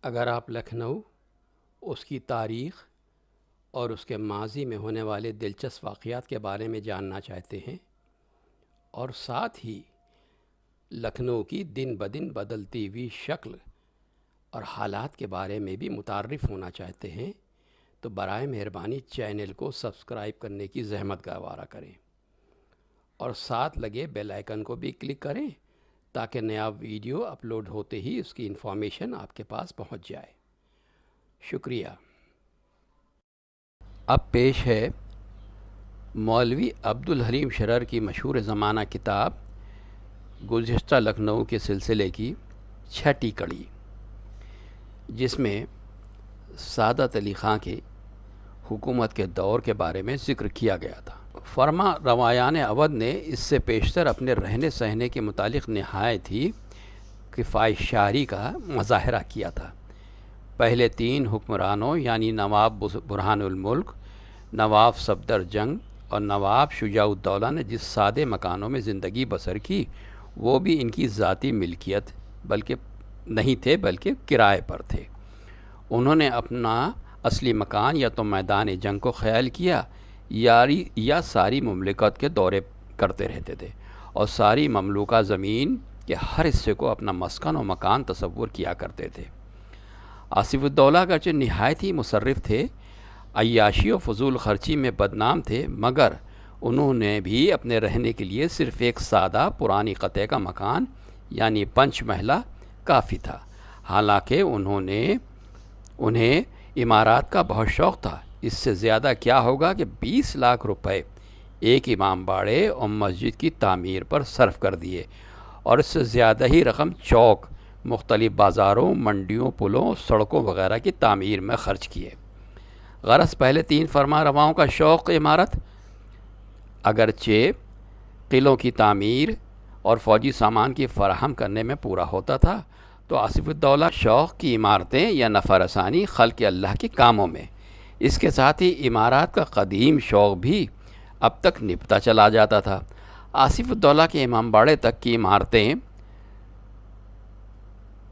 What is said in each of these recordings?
اگر آپ لکھنؤ، اس کی تاریخ اور اس کے ماضی میں ہونے والے دلچسپ واقعات کے بارے میں جاننا چاہتے ہیں اور ساتھ ہی لکھنؤ کی دن بدن بدلتی ہوئی شکل اور حالات کے بارے میں بھی متعارف ہونا چاہتے ہیں تو برائے مہربانی چینل کو سبسکرائب کرنے کی زحمت گوارا کریں اور ساتھ لگے بیل آئیکن کو بھی کلک کریں تاکہ نیا ویڈیو اپلوڈ ہوتے ہی اس کی انفارمیشن آپ کے پاس پہنچ جائے۔ شکریہ۔ اب پیش ہے مولوی عبدالحلیم شرر کی مشہور زمانہ کتاب گزشتہ لکھنؤ کے سلسلے کی چھٹی کڑی، جس میں سعادت علی خاں کی حکومت کے دور کے بارے میں ذکر کیا گیا تھا۔ فرما روایان اودھ نے اس سے پیشتر اپنے رہنے سہنے کے متعلق نہایت ہی کفایت شعری کا مظاہرہ کیا تھا۔ پہلے تین حکمرانوں یعنی نواب برہان الملک، نواب صفدر جنگ اور نواب شجاع الدولہ نے جس سادے مکانوں میں زندگی بسر کی وہ بھی ان کی ذاتی ملکیت بلکہ نہیں تھے بلکہ کرائے پر تھے۔ انہوں نے اپنا اصلی مکان یا تو میدان جنگ کو خیال کیا یا ساری مملکت کے دورے کرتے رہتے تھے اور ساری مملوکہ زمین کے ہر حصے کو اپنا مسکن و مکان تصور کیا کرتے تھے۔ آصف الدولہ اگرچہ نہایت ہی مصرف تھے، عیاشی و فضول خرچی میں بدنام تھے، مگر انہوں نے بھی اپنے رہنے کے لیے صرف ایک سادہ پرانی قطعے کا مکان یعنی پنچ محلہ کافی تھا۔ حالانکہ انہیں عمارات کا بہت شوق تھا۔ اس سے زیادہ کیا ہوگا کہ 20 لاکھ روپے ایک امام باڑے اور مسجد کی تعمیر پر صرف کر دیے اور اس سے زیادہ ہی رقم چوک، مختلف بازاروں، منڈیوں، پلوں، سڑکوں وغیرہ کی تعمیر میں خرچ کیے۔ غرض پہلے تین فرما رواؤں کا شوق عمارت اگرچہ قلعوں کی تعمیر اور فوجی سامان کی فراہم کرنے میں پورا ہوتا تھا، تو آصف الدولہ شوق کی عمارتیں یا نفع رسانی خلق اللہ کے کاموں میں، اس کے ساتھ ہی عمارات کا قدیم شوق بھی اب تک نپتا چلا جاتا تھا۔ آصف الدولہ کے امام باڑے تک کی عمارتیں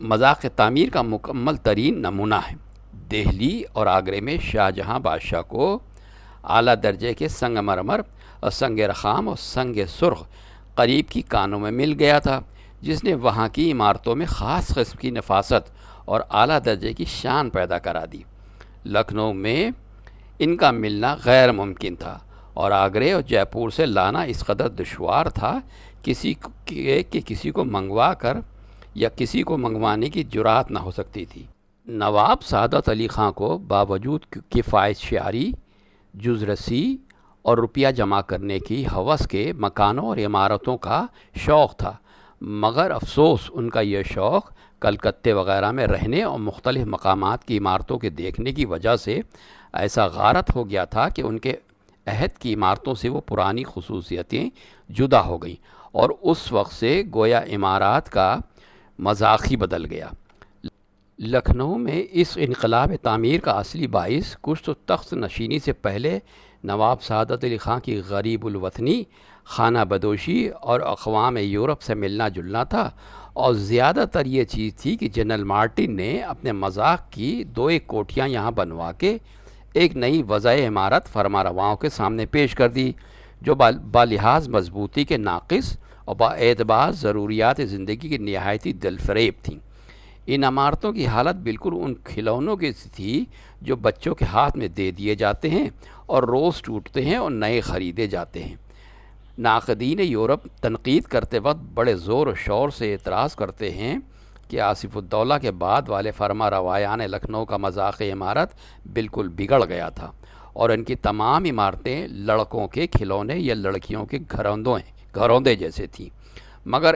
مذاق تعمیر کا مکمل ترین نمونہ ہیں۔ دہلی اور آگرے میں شاہ جہاں بادشاہ کو اعلیٰ درجے کے سنگ مرمر اور سنگ رخام اور سنگ سرخ قریب کی کانوں میں مل گیا تھا، جس نے وہاں کی عمارتوں میں خاص قسم کی نفاست اور اعلیٰ درجے کی شان پیدا کرا دی۔ لکھنؤ میں ان کا ملنا غیر ممکن تھا اور آگرے اور جے پور سے لانا اس قدر دشوار تھا کہ کسی کو منگوا کر یا کسی کو منگوانے کی جرات نہ ہو سکتی تھی۔ نواب سعادت علی خاں کو باوجود کفایت شعری، جزرسی اور روپیہ جمع کرنے کی ہوس کے مکانوں اور عمارتوں کا شوق تھا، مگر افسوس ان کا یہ شوق کلکتے وغیرہ میں رہنے اور مختلف مقامات کی عمارتوں کے دیکھنے کی وجہ سے ایسا غارت ہو گیا تھا کہ ان کے عہد کی عمارتوں سے وہ پرانی خصوصیتیں جدا ہو گئیں اور اس وقت سے گویا عمارات کا مذاق ہی بدل گیا۔ لکھنؤ میں اس انقلاب تعمیر کا اصلی باعث کچھ تو تخت نشینی سے پہلے نواب سعادت علی خاں کی غریب الوطنی، خانہ بدوشی اور اقوام یورپ سے ملنا جلنا تھا، اور زیادہ تر یہ چیز تھی کہ جنرل مارٹن نے اپنے مذاق کی 2 کوٹھیاں یہاں بنوا کے ایک نئی وضع عمارت فرما رواؤں کے سامنے پیش کر دی، جو بالحاظ مضبوطی کے ناقص اور با اعتبار ضروریات زندگی کی نہایتی دلفریب تھیں۔ ان عمارتوں کی حالت بالکل ان کھلونوں کی تھی جو بچوں کے ہاتھ میں دے دیے جاتے ہیں اور روز ٹوٹتے ہیں اور نئے خریدے جاتے ہیں۔ ناقدین یورپ تنقید کرتے وقت بڑے زور و شور سے اعتراض کرتے ہیں کہ آصف الدولہ کے بعد والے فرما روایان لکھنؤ کا مذاق عمارت بالکل بگڑ گیا تھا اور ان کی تمام عمارتیں لڑکوں کے کھلونے یا لڑکیوں کے گھروندے جیسے تھیں، مگر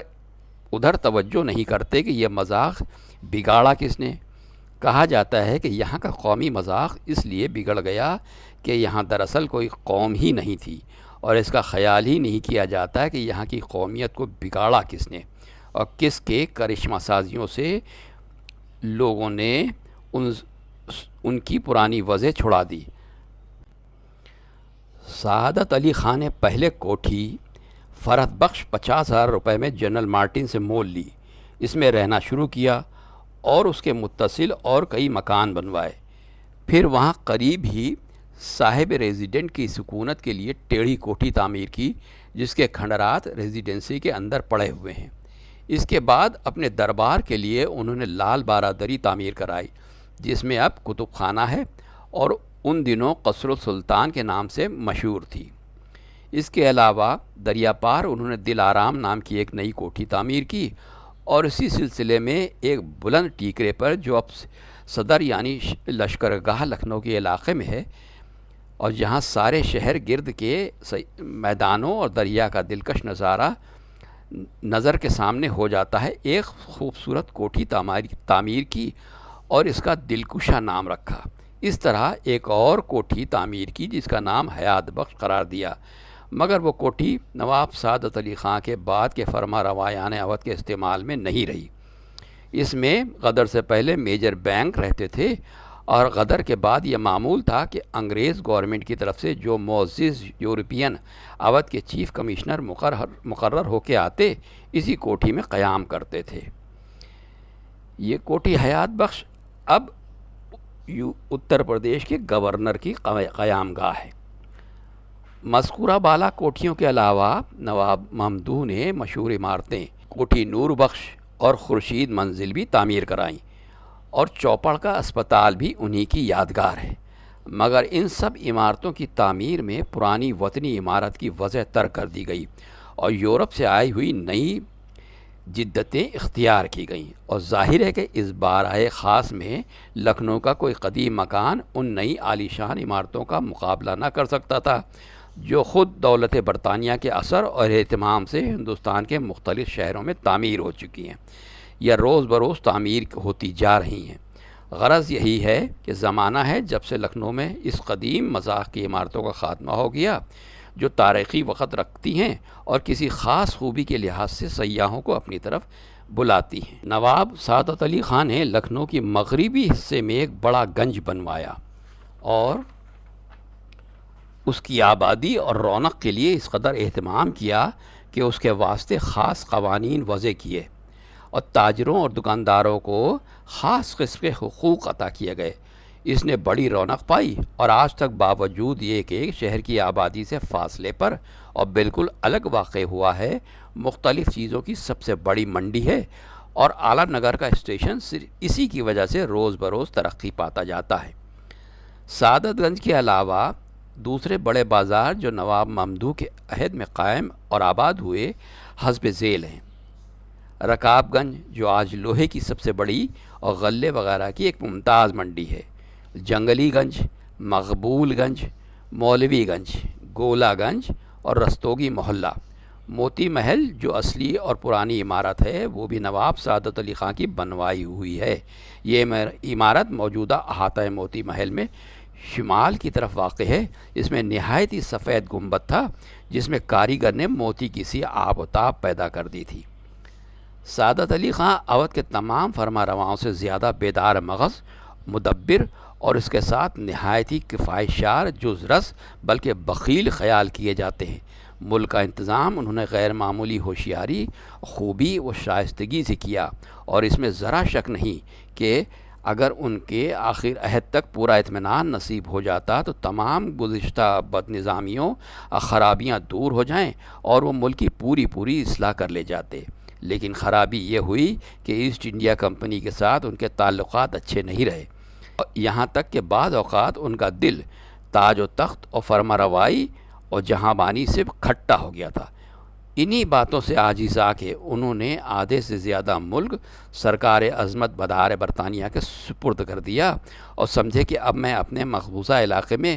ادھر توجہ نہیں کرتے کہ یہ مذاق بگاڑا کس نے۔ کہا جاتا ہے کہ یہاں کا قومی مذاق اس لیے بگڑ گیا کہ یہاں دراصل کوئی قوم ہی نہیں تھی اور اس کا خیال ہی نہیں کیا جاتا کہ یہاں کی قومیت کو بگاڑا کس نے اور کس کے کرشمہ سازیوں سے لوگوں نے ان کی پرانی وضع چھڑا دی۔ سعادت علی خاں نے پہلے کوٹھی فرحت بخش 50,000 روپے میں جنرل مارٹن سے مول لی، اس میں رہنا شروع کیا اور اس کے متصل اور کئی مکان بنوائے۔ پھر وہاں قریب ہی صاحب ریزیڈنٹ کی سکونت کے لیے ٹیڑھی کوٹھی تعمیر کی، جس کے کھنڈرات ریزیڈنسی کے اندر پڑے ہوئے ہیں۔ اس کے بعد اپنے دربار کے لیے انہوں نے لال بارادری تعمیر کرائی، جس میں اب کتب خانہ ہے اور ان دنوں قصر السلطان کے نام سے مشہور تھی۔ اس کے علاوہ دریا پار انہوں نے دل آرام نام کی ایک نئی کوٹھی تعمیر کی، اور اسی سلسلے میں ایک بلند ٹیکرے پر جو اب صدر یعنی لشکرگاہ لکھنؤ کے علاقے میں ہے، اور جہاں سارے شہر گرد کے میدانوں اور دریا کا دلکش نظارہ نظر کے سامنے ہو جاتا ہے، ایک خوبصورت کوٹھی تعمیر کی اور اس کا دلکشا نام رکھا۔ اس طرح ایک اور کوٹھی تعمیر کی جس کا نام حیات بخش قرار دیا، مگر وہ کوٹھی نواب سعادت علی خان کے بعد کے فرما روایان اودھ کے استعمال میں نہیں رہی۔ اس میں غدر سے پہلے میجر بینک رہتے تھے، اور غدر کے بعد یہ معمول تھا کہ انگریز گورنمنٹ کی طرف سے جو معزز یورپین اودھ کے چیف کمشنر مقرر ہو کے آتے، اسی کوٹھی میں قیام کرتے تھے۔ یہ کوٹھی حیات بخش اب اتر پردیش کے گورنر کی قیام گاہ ہے۔ مذکورہ بالا کوٹھیوں کے علاوہ نواب ممدو نے مشہور عمارتیں کوٹھی نور بخش اور خورشید منزل بھی تعمیر کرائیں، اور چوپڑ کا اسپتال بھی انہی کی یادگار ہے۔ مگر ان سب عمارتوں کی تعمیر میں پرانی وطنی عمارت کی وضع ترک کر دی گئی، اور یورپ سے آئی ہوئی نئی جدتیں اختیار کی گئیں، اور ظاہر ہے کہ اس بارہ خاص میں لکھنؤ کا کوئی قدیم مکان ان نئی عالیشان عمارتوں کا مقابلہ نہ کر سکتا تھا، جو خود دولت برطانیہ کے اثر اور اہتمام سے ہندوستان کے مختلف شہروں میں تعمیر ہو چکی ہیں یا روز بروز تعمیر ہوتی جا رہی ہیں۔ غرض یہی ہے کہ زمانہ ہے جب سے لکھنؤ میں اس قدیم مذاق کی عمارتوں کا خاتمہ ہو گیا، جو تاریخی وقت رکھتی ہیں اور کسی خاص خوبی کے لحاظ سے سیاحوں کو اپنی طرف بلاتی ہیں۔ نواب سعادت علی خان نے لکھنؤ کی مغربی حصے میں ایک بڑا گنج بنوایا، اور اس کی آبادی اور رونق کے لیے اس قدر اہتمام کیا کہ اس کے واسطے خاص قوانین وضع کیے، اور تاجروں اور دکانداروں کو خاص قسم کے حقوق عطا کیے گئے۔ اس نے بڑی رونق پائی، اور آج تک باوجود یہ کہ شہر کی آبادی سے فاصلے پر اور بالکل الگ واقع ہوا ہے، مختلف چیزوں کی سب سے بڑی منڈی ہے، اور اعلیٰ نگر کا اسٹیشن صرف اسی کی وجہ سے روز بروز ترقی پاتا جاتا ہے۔ سعادت گنج کے علاوہ دوسرے بڑے بازار جو نواب ممدو کے عہد میں قائم اور آباد ہوئے حسب ذیل ہیں۔ رکاب گنج جو آج لوہے کی سب سے بڑی اور غلے وغیرہ کی ایک ممتاز منڈی ہے، جنگلی گنج، مقبول گنج، مولوی گنج، گولا گنج اور رستوگی محلہ۔ موتی محل جو اصلی اور پرانی عمارت ہے وہ بھی نواب سعادت علی خان کی بنوائی ہوئی ہے۔ یہ عمارت موجودہ احاطہ موتی محل میں شمال کی طرف واقع ہے۔ اس میں نہایت ہی سفید گنبد تھا، جس میں کاریگر نے موتی کی سی آب و تاب پیدا کر دی تھی۔ سعادت علی خان اودھ کے تمام فرما رواؤں سے زیادہ بیدار مغز، مدبر اور اس کے ساتھ نہایت ہی کفایتشار جز رس بلکہ بخیل خیال کیے جاتے ہیں۔ ملک کا انتظام انہوں نے غیر معمولی ہوشیاری، خوبی و شائستگی سے کیا، اور اس میں ذرا شک نہیں کہ اگر ان کے آخر عہد تک پورا اطمینان نصیب ہو جاتا تو تمام گزشتہ بد نظامیوں خرابیاں دور ہو جائیں اور وہ ملک کی پوری اصلاح کر لے جاتے۔ لیکن خرابی یہ ہوئی کہ ایسٹ انڈیا کمپنی کے ساتھ ان کے تعلقات اچھے نہیں رہے، یہاں تک کہ بعض اوقات ان کا دل تاج و تخت اور فرما روائی اور جہاں بانی سے کھٹا ہو گیا تھا۔ انہی باتوں سے عاجز آ کے انہوں نے آدھے سے زیادہ ملک سرکار عظمت بدار برطانیہ کے سپرد کر دیا، اور سمجھے کہ اب میں اپنے مقبوضہ علاقے میں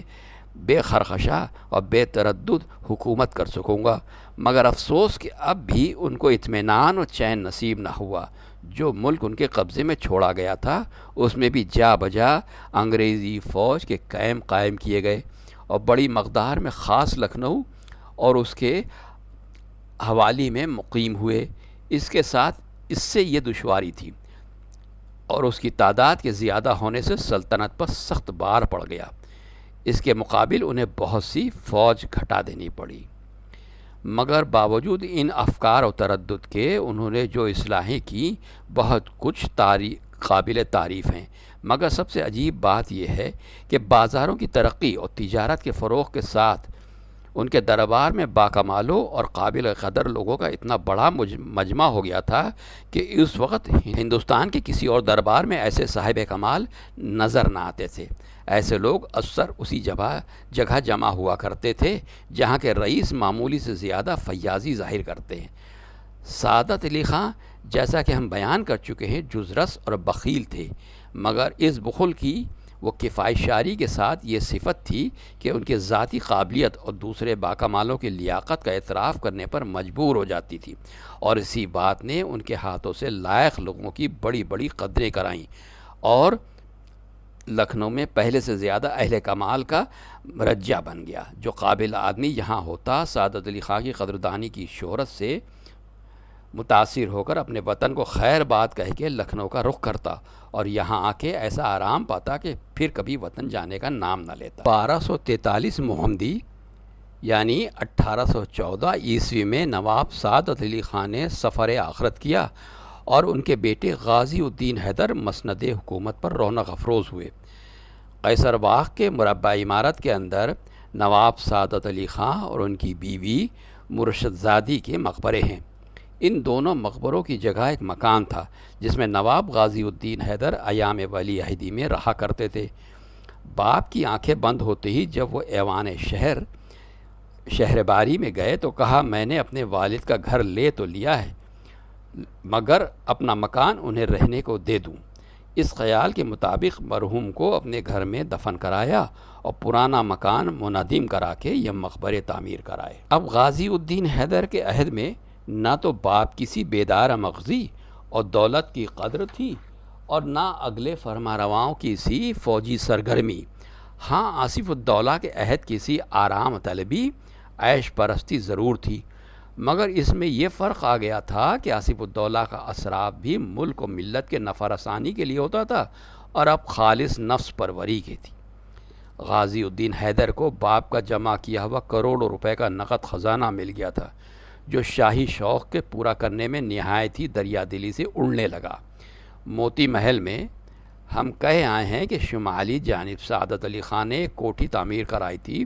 بے خرخشہ اور بے تردد حکومت کر سکوں گا۔ مگر افسوس کہ اب بھی ان کو اطمینان اور چین نصیب نہ ہوا۔ جو ملک ان کے قبضے میں چھوڑا گیا تھا اس میں بھی جا بجا انگریزی فوج کے قائم کیے گئے، اور بڑی مقدار میں خاص لکھنؤ اور اس کے حوالی میں مقیم ہوئے۔ اس کے ساتھ اس سے یہ دشواری تھی، اور اس کی تعداد کے زیادہ ہونے سے سلطنت پر سخت بار پڑ گیا۔ اس کے مقابل انہیں بہت سی فوج گھٹا دینی پڑی۔ مگر باوجود ان افکار و تردد کے انہوں نے جو اصلاحیں کی، بہت کچھ قابل تعریف ہیں، مگر سب سے عجیب بات یہ ہے کہ بازاروں کی ترقی اور تجارت کے فروغ کے ساتھ ان کے دربار میں باکمالوں اور قابل قدر لوگوں کا اتنا بڑا مجمع ہو گیا تھا کہ اس وقت ہندوستان کے کسی اور دربار میں ایسے صاحب کمال نظر نہ آتے تھے۔ ایسے لوگ اکثر اسی جگہ جمع ہوا کرتے تھے جہاں کے رئیس معمولی سے زیادہ فیاضی ظاہر کرتے ہیں۔ سعادت علی خاں، جیسا کہ ہم بیان کر چکے ہیں، جزرس اور بخیل تھے، مگر اس بخل کی وہ کفایت شاری کے ساتھ یہ صفت تھی کہ ان کے ذاتی قابلیت اور دوسرے باکمالوں کی لیاقت کا اعتراف کرنے پر مجبور ہو جاتی تھی، اور اسی بات نے ان کے ہاتھوں سے لائق لوگوں کی بڑی بڑی قدریں کرائیں، اور لکھنؤ میں پہلے سے زیادہ اہل کمال کا مرجع بن گیا۔ جو قابل آدمی یہاں ہوتا، سعادت علی خاں کی قدردانی کی شہرت سے متاثر ہو کر اپنے وطن کو خیر بات کہہ کے لکھنؤ کا رخ کرتا اور یہاں آ کے ایسا آرام پاتا کہ پھر کبھی وطن جانے کا نام نہ لیتا۔ 1243 محمدی یعنی 1814 عیسوی میں نواب سعادت علی خاں نے سفر آخرت کیا اور ان کے بیٹے غازی الدین حیدر مسند حکومت پر رونق افروز ہوئے۔ قیصر باغ کے مربع عمارت کے اندر نواب سعادت علی خاں اور ان کی بیوی مرشد زادی کے مقبرے ہیں۔ ان دونوں مقبروں کی جگہ ایک مکان تھا جس میں نواب غازی الدین حیدر ایام ولی عہدی میں رہا کرتے تھے۔ باپ کی آنکھیں بند ہوتے ہی جب وہ ایوان شہر باری میں گئے تو کہا، میں نے اپنے والد کا گھر لے تو لیا ہے مگر اپنا مکان انہیں رہنے کو دے دوں۔ اس خیال کے مطابق مرحوم کو اپنے گھر میں دفن کرایا اور پرانا مکان منہدم کرا کے یہ مقبرے تعمیر کرائے۔ اب غازی الدین حیدر کے عہد میں نہ تو باپ کسی بیدار مغزی اور دولت کی قدر تھی اور نہ اگلے فرمانرواؤں کی سی فوجی سرگرمی۔ ہاں، آصف الدولہ کے عہد کسی آرام طلبی، عیش پرستی ضرور تھی، مگر اس میں یہ فرق آ گیا تھا کہ آصف الدولہ کا اسراف بھی ملک و ملت کے نفع رسانی کے لیے ہوتا تھا اور اب خالص نفس پروری کی تھی۔ غازی الدین حیدر کو باپ کا جمع کیا ہوا کروڑوں روپے کا نقد خزانہ مل گیا تھا، جو شاہی شوق کے پورا کرنے میں نہایت ہی دریا دلی سے اڑنے لگا۔ موتی محل میں ہم کہہ آئے ہیں کہ شمالی جانب سعادت علی خاں نے ایک کوٹھی تعمیر کرائی تھی۔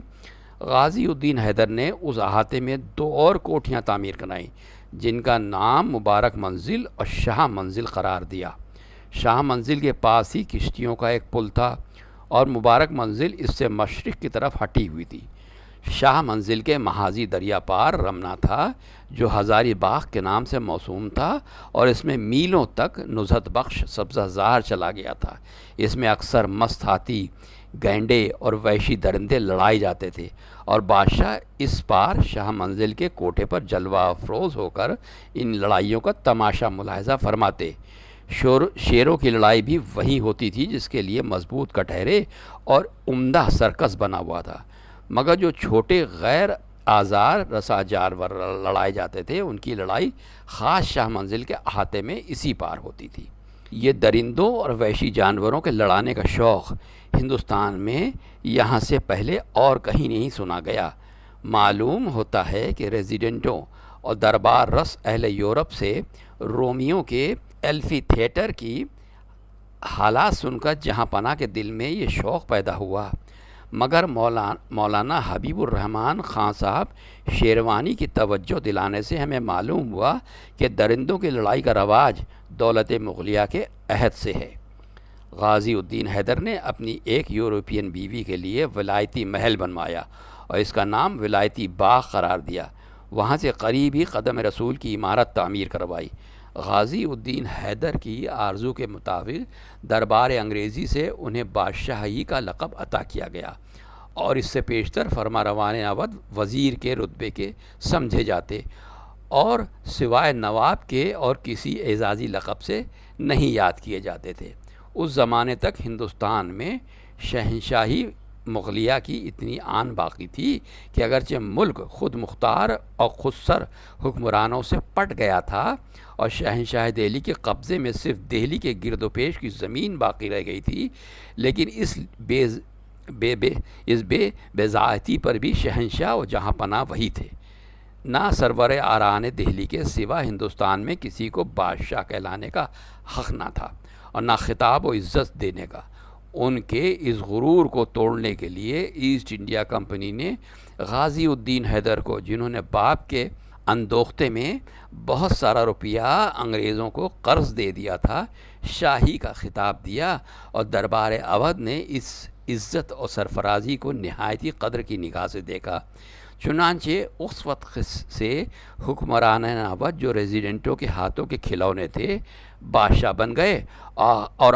غازی الدین حیدر نے اس احاطے میں 2 اور کوٹھیاں تعمیر کرائیں جن کا نام مبارک منزل اور شاہ منزل قرار دیا۔ شاہ منزل کے پاس ہی کشتیوں کا ایک پل تھا اور مبارک منزل اس سے مشرق کی طرف ہٹی ہوئی تھی۔ شاہ منزل کے محاذی دریا پار رمنا تھا جو ہزاری باغ کے نام سے موسوم تھا اور اس میں میلوں تک نزہت بخش سبزہ زار چلا گیا تھا۔ اس میں اکثر مست ہاتھی، گینڈے اور وحشی درندے لڑائے جاتے تھے اور بادشاہ اس پار شاہ منزل کے کوٹھے پر جلوہ افروز ہو کر ان لڑائیوں کا تماشا ملاحظہ فرماتے۔ شیروں کی لڑائی بھی وہی ہوتی تھی جس کے لیے مضبوط کٹہرے اور عمدہ سرکس بنا ہوا تھا، مگر جو چھوٹے غیر آزار رسا جانور لڑائے جاتے تھے ان کی لڑائی خاص شاہ منزل کے احاطے میں اسی پار ہوتی تھی۔ یہ درندوں اور وحشی جانوروں کے لڑانے کا شوق ہندوستان میں یہاں سے پہلے اور کہیں نہیں سنا گیا۔ معلوم ہوتا ہے کہ ریزیڈنٹوں اور دربار رس اہل یورپ سے رومیوں کے ایلفی تھیٹر کی حالات سن کر جہاں پناہ کے دل میں یہ شوق پیدا ہوا، مگر مولانا حبیب الرحمن خان صاحب شیروانی کی توجہ دلانے سے ہمیں معلوم ہوا کہ درندوں کی لڑائی کا رواج دولت مغلیہ کے عہد سے ہے۔ غازی الدین حیدر نے اپنی ایک یورپین بیوی کے لیے ولایتی محل بنوایا اور اس کا نام ولایتی باغ قرار دیا۔ وہاں سے قریب ہی قدم رسول کی عمارت تعمیر کروائی۔ غازی الدین حیدر کی آرزو کے مطابق دربار انگریزی سے انہیں بادشاہی کا لقب عطا کیا گیا اور اس سے پیشتر فرمانروان اودھ وزیر کے رتبے کے سمجھے جاتے اور سوائے نواب کے اور کسی اعزازی لقب سے نہیں یاد کیے جاتے تھے۔ اس زمانے تک ہندوستان میں شہنشاہی مغلیہ کی اتنی آن باقی تھی کہ اگرچہ ملک خود مختار اور خودسر حکمرانوں سے پٹ گیا تھا اور شہنشاہ دہلی کے قبضے میں صرف دہلی کے گرد و پیش کی زمین باقی رہ گئی تھی، لیکن اس بے ذاتی پر بھی شہنشاہ و جہاں پناہ وہی تھے۔ نہ سرور آران دہلی کے سوا ہندوستان میں کسی کو بادشاہ کہلانے کا حق نہ تھا اور نہ خطاب و عزت دینے کا۔ ان کے اس غرور کو توڑنے کے لیے ایسٹ انڈیا کمپنی نے غازی الدین حیدر کو، جنہوں نے باپ کے اندوختے میں بہت سارا روپیہ انگریزوں کو قرض دے دیا تھا، شاہی کا خطاب دیا، اور دربار اودھ نے اس عزت اور سرفرازی کو نہایتی قدر کی نگاہ سے دیکھا۔ چنانچہ اس وقت سے حکمران اودھ، جو ریزیڈنٹوں کے ہاتھوں کے کھلونے تھے، بادشاہ بن گئے، اور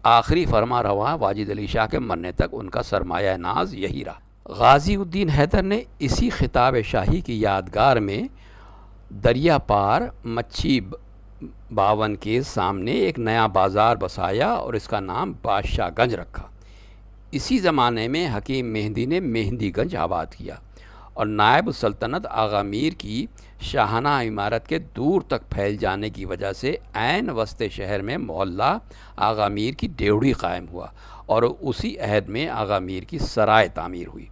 آخری فرما رواں واجد علی شاہ کے مرنے تک ان کا سرمایہ ناز یہی رہا۔ غازی الدین حیدر نے اسی خطاب شاہی کی یادگار میں دریا پار مچھی باون کے سامنے ایک نیا بازار بسایا اور اس کا نام بادشاہ گنج رکھا۔ اسی زمانے میں حکیم مہندی نے مہندی گنج آباد کیا، اور نائب السلطنت آغا میر کی شاہانہ عمارت کے دور تک پھیل جانے کی وجہ سے عین وسط شہر میں محلہ آغا میر کی ڈیوڑی قائم ہوا، اور اسی عہد میں آغا میر کی سرائے تعمیر ہوئی۔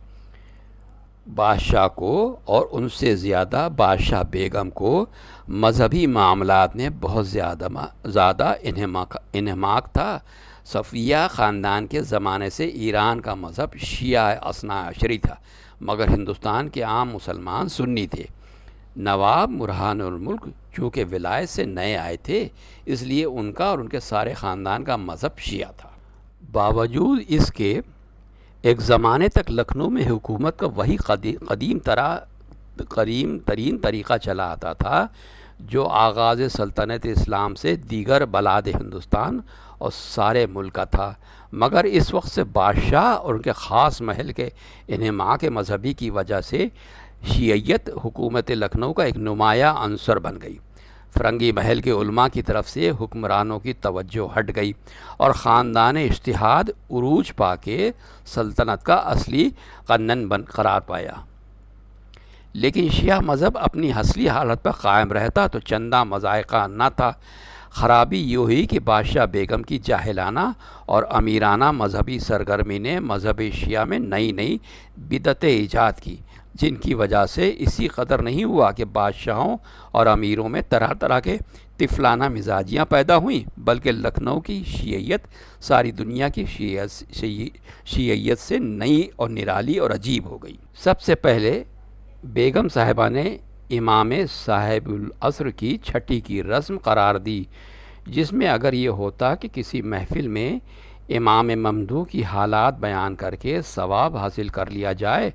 بادشاہ کو، اور ان سے زیادہ بادشاہ بیگم کو، مذہبی معاملات میں بہت زیادہ انہماک تھا۔ صفیہ خاندان کے زمانے سے ایران کا مذہب شیعہ اثنا عشری تھا، مگر ہندوستان کے عام مسلمان سنی تھے۔ نواب مرہان الملک چونکہ ولایت سے نئے آئے تھے، اس لیے ان کا اور ان کے سارے خاندان کا مذہب شیعہ تھا۔ باوجود اس کے ایک زمانے تک لکھنؤ میں حکومت کا وہی قدیم ترین طریقہ چلا آتا تھا جو آغاز سلطنت اسلام سے دیگر بلاد ہندوستان اور سارے ملک کا تھا، مگر اس وقت سے بادشاہ اور ان کے خاص محل کے انہماک مذہبی کی وجہ سے شیعیت حکومت لکھنؤ کا ایک نمایاں عنصر بن گئی۔ فرنگی محل کے علماء کی طرف سے حکمرانوں کی توجہ ہٹ گئی، اور خاندان اجتہاد عروج پا کے سلطنت کا اصلی قنن قرار پایا۔ لیکن شیعہ مذہب اپنی اصلی حالت پر قائم رہتا تو چندہ مذائقہ نہ تھا۔ خرابی یوں ہوئی کہ بادشاہ بیگم کی جاہلانہ اور امیرانہ مذہبی سرگرمی نے مذہب شیعہ میں نئی بدعتیں ایجاد کی، جن کی وجہ سے اسی قدر نہیں ہوا کہ بادشاہوں اور امیروں میں طرح طرح کے طفلانہ مزاجیاں پیدا ہوئیں، بلکہ لکھنؤ کی شیعیت ساری دنیا کی شیعیت سے نئی اور نرالی اور عجیب ہو گئی۔ سب سے پہلے بیگم صاحبہ نے امام صاحب العصر کی چھٹی کی رسم قرار دی، جس میں اگر یہ ہوتا کہ کسی محفل میں امام ممدوح کی حالات بیان کر کے ثواب حاصل کر لیا جائے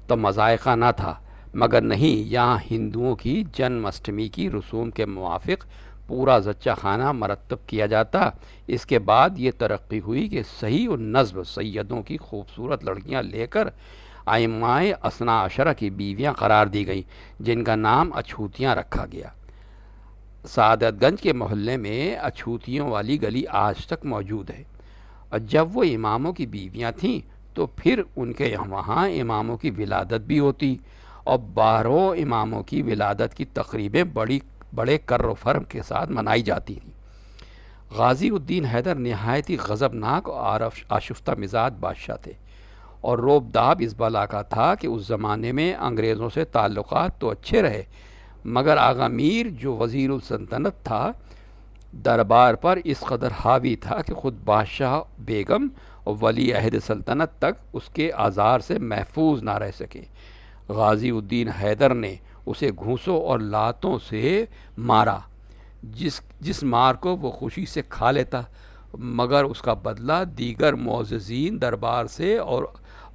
تو مذائقہ نہ تھا، مگر نہیں، یہاں ہندوؤں کی جنم اشٹمی کی رسوم کے موافق پورا زچہ خانہ مرتب کیا جاتا۔ اس کے بعد یہ ترقی ہوئی کہ صحیح النصب سیدوں کی خوبصورت لڑکیاں لے کر ائمہ اثنا عشرہ کی بیویاں قرار دی گئیں، جن کا نام اچھوتیاں رکھا گیا۔ سعادت گنج کے محلے میں اچھوتیوں والی گلی آج تک موجود ہے، اور جب وہ اماموں کی بیویاں تھیں تو پھر ان کے وہاں اماموں کی ولادت بھی ہوتی، اور 12 اماموں کی ولادت کی تقریبیں بڑے کر و فرم کے ساتھ منائی جاتی تھیں۔ غازی الدین حیدر نہایتی غضبناک اور آشفتہ مزاج بادشاہ تھے، اور روب داب اس بلا کا تھا کہ اس زمانے میں انگریزوں سے تعلقات تو اچھے رہے، مگر آغا میر جو وزیر السلطنت تھا دربار پر اس قدر حاوی تھا کہ خود بادشاہ بیگم اور ولی عہد سلطنت تک اس کے آزار سے محفوظ نہ رہ سکے۔ غازی الدین حیدر نے اسے گھونسوں اور لاتوں سے مارا، جس مار کو وہ خوشی سے کھا لیتا، مگر اس کا بدلہ دیگر معززین دربار سے اور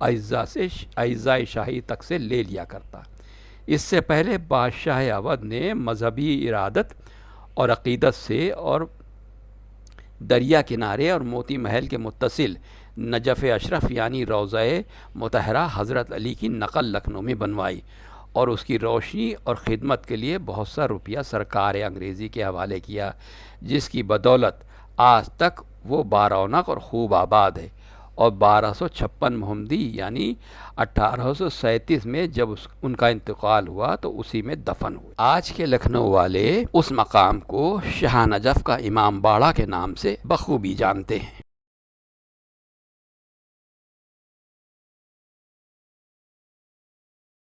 اعزائے شاہی تک سے لے لیا کرتا۔ اس سے پہلے بادشاہ اودھ نے مذہبی ارادت اور عقیدت سے اور دریا کنارے اور موتی محل کے متصل نجف اشرف یعنی روضہ مطہرہ حضرت علی کی نقل لکھنؤ میں بنوائی، اور اس کی روشنی اور خدمت کے لیے بہت سا روپیہ سرکار انگریزی کے حوالے کیا، جس کی بدولت آج تک وہ بارونق اور خوب آباد ہے، اور 1256 محمدی یعنی 1837 میں جب ان کا انتقال ہوا تو اسی میں دفن ہوئے۔ آج کے لکھنؤ والے اس مقام کو شاہ نجف کا امام باڑہ کے نام سے بخوبی جانتے ہیں۔